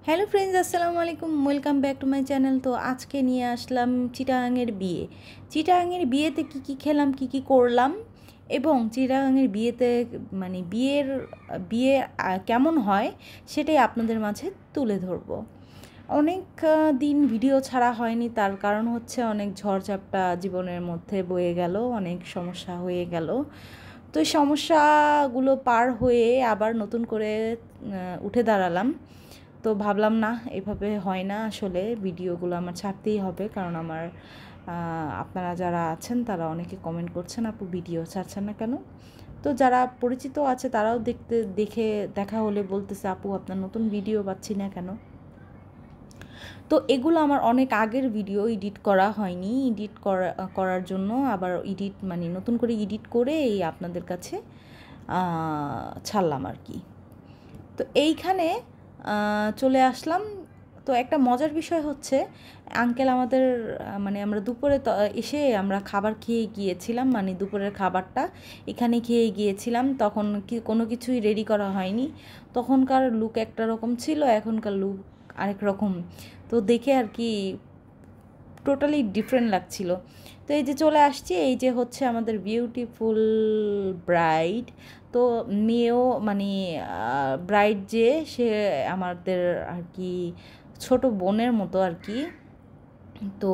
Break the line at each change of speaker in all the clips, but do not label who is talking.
Hello friends, আসসালামু আলাইকুম, welcome back to my channel. তো আজকে নিয়ে আসলাম চিটাগাংয়ের বিয়ে। চিটাগাংয়ের বিয়েতে কী খেলাম, কী করলাম, এবং চিটাগাংয়ের বিয়েতে বিয়ে কেমন হয় সেটাই আপনাদের মাঝে তুলে ধরবো। অনেক দিন ভিডিও ছাড়া হয়নি, তার কারণ হচ্ছে অনেক ঝড়ঝাপটা জীবনের মধ্যে বয়ে গেল, অনেক সমস্যা হয়ে গেল। তো এই সমস্যাগুলো পার হয়ে আবার নতুন করে উঠে দাঁড়ালাম। তো ভাবলাম না, এভাবে হয় না, আসলে ভিডিওগুলো আমার ছাড়তেই হবে, কারণ আমার আপনারা যারা আছেন তারা অনেকে কমেন্ট করছেন আপু ভিডিও ছাড়ছেন না কেন। তো যারা পরিচিত আছে তারাও দেখা হলে বলতেছে আপু আপনার নতুন ভিডিও পাচ্ছি না কেন। তো এগুলো আমার অনেক আগের ভিডিও, এডিট করা হয়নি, করার জন্য আবার নতুন করে এডিট করে এই আপনাদের কাছে ছাড়লাম আর কি। তো এইখানে চলে আসলাম। তো একটা মজার বিষয় হচ্ছে আঙ্কেল আমাদের আমরা দুপুরে এসে আমরা খাবার খেয়ে গিয়েছিলাম, দুপুরের খাবারটা এখানে খেয়ে গিয়েছিলাম। তখন কোনো কিছুই রেডি করা হয়নি, তখনকার লুক একটা রকম ছিল, এখনকার লুক আরেক রকম। তো দেখে আর কি টোটালি ডিফারেন্ট লাগছিল। তো এই যে চলে আসছি, এই যে হচ্ছে আমাদের বিউটিফুল ব্রাইড। তো মেয়েও ব্রাইড যে সে আমাদের আর কি ছোট বোনের মতো আর কি। তো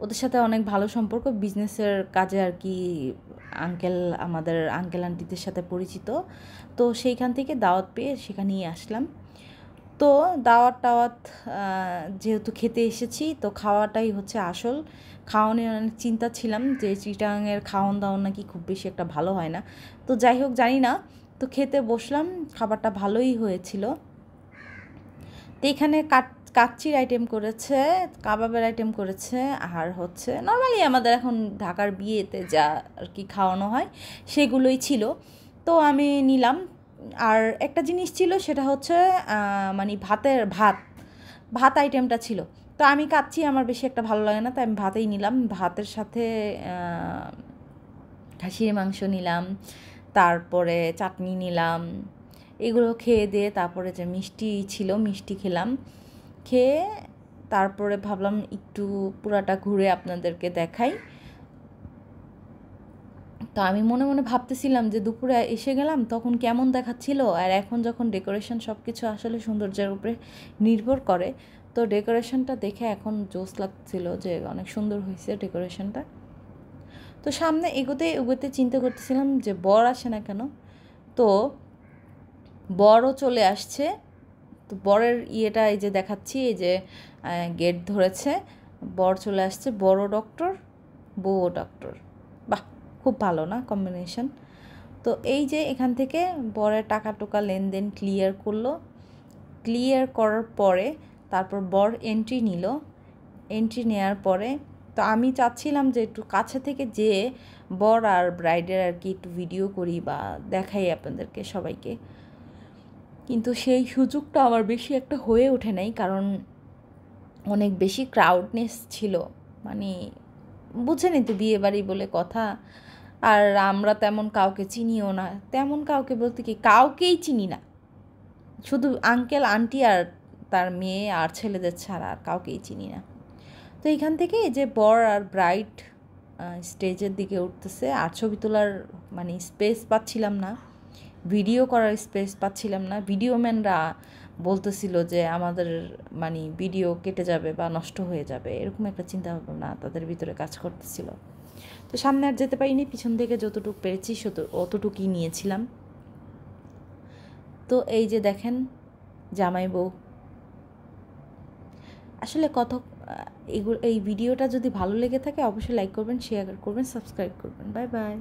ওদের সাথে অনেক ভালো সম্পর্ক, বিজনেসের কাজে আর কি আমাদের আঙ্কেল আন্টিদের সাথে পরিচিত। তো সেইখান থেকে দাওয়াত পেয়ে সেখানেই আসলাম। তো দাওয়াত যেহেতু খেতে এসেছি, তো খাওয়াটাই হচ্ছে আসল। খাওয়া নিয়ে অনেক চিন্তা ছিলাম যে চিটাগাংয়ের খাওয়ান দাওয়ান নাকি খুব বেশি একটা ভালো হয় না। তো যাই হোক, জানি না, তো খেতে বসলাম, খাবারটা ভালোই হয়েছিল। তো এখানে কাচ্চির আইটেম করেছে, কাবাবের আইটেম করেছে, আর হচ্ছে নর্মালি আমাদের এখন ঢাকার বিয়েতে যা আর কি খাওয়ানো হয় সেগুলোই ছিল। তো আমি নিলাম। আর একটা জিনিস ছিল, সেটা হচ্ছে ভাত আইটেমটা ছিল। তো আমি কাচ্চি আমার বেশি একটা ভালো লাগে না, তাই আমি ভাতেই নিলাম। ভাতের সাথে খাসির মাংস নিলাম, তারপরে চাটনি নিলাম। এগুলো খেয়ে দিয়ে তারপরে যে মিষ্টি ছিল, মিষ্টি খেলাম। খেয়ে তারপরে ভাবলাম একটু পুরাটা ঘুরে আপনাদেরকে দেখাই। তো আমি মনে মনে ভাবতেছিলাম যে দুপুরে এসে গেলাম তখন কেমন দেখাচ্ছিল, আর এখন যখন ডেকোরেশন সব কিছু আসলে সৌন্দর্যের উপরে নির্ভর করে। তো ডেকোরেশনটা দেখে এখন জোস লাগছিল যে অনেক সুন্দর হয়েছে ডেকোরেশনটা। তো সামনে এগোতে এগোতে চিন্তা করতেছিলাম যে বর আসে না কেন। তো বরও চলে আসছে। তো বরের ইয়েটা এই যে দেখাচ্ছি, এই যে গেট ধরেছে, বর চলে আসছে, বড় ডক্টর, বউ ডক্টর। বাহ, খুব ভালো না কম্বিনেশন। তো এই যে এখান থেকে বরের টাকা টোকা লেনদেন ক্লিয়ার করলো। ক্লিয়ার করার পরে তারপর বর এন্ট্রি নিল। এন্ট্রি নেওয়ার পরে তো আমি চাচ্ছিলাম যে একটু কাছে থেকে যেয়ে বর আর ব্রাইডের আর কি একটু ভিডিও করি বা দেখাই আপনাদেরকে সবাইকে, কিন্তু সেই সুযোগটা আমার বেশি একটা হয়ে ওঠে নাই, কারণ অনেক বেশি ক্রাউডনেস ছিল। বুঝেনি তো, বিয়ে বাড়ি বলে কথা। আর আমরা তেমন কাউকে চিনিও না, তেমন কাউকে বলতে কি কাউকেই চিনি না, শুধু আঙ্কেল আন্টি আর তার মেয়ে আর ছেলেদের ছাড়া আর কাউকেই চিনি না। তো এইখান থেকে যে বর আর ব্রাইড স্টেজের দিকে উঠতেছে, আর ছবি তোলার স্পেস পাচ্ছিলাম না, ভিডিও করার স্পেস পাচ্ছিলাম না। ভিডিও ম্যানরা বলতেছিল যে আমাদের ভিডিও কেটে যাবে বা নষ্ট হয়ে যাবে, এরকম একটা চিন্তা ভাবনা তাদের ভিতরে কাজ করতেছিল। তো সামনে আর যেতে পারিনি, পিছন থেকে যতটুকু পেরেছি অতটুকুই নিয়েছিলাম। তো এই যে দেখেন জামাই বউ। আসলে এই ভিডিওটা যদি ভালো লেগে থাকে অবশ্যই লাইক করবেন, শেয়ার করবেন, সাবস্ক্রাইব করবেন। Bye bye.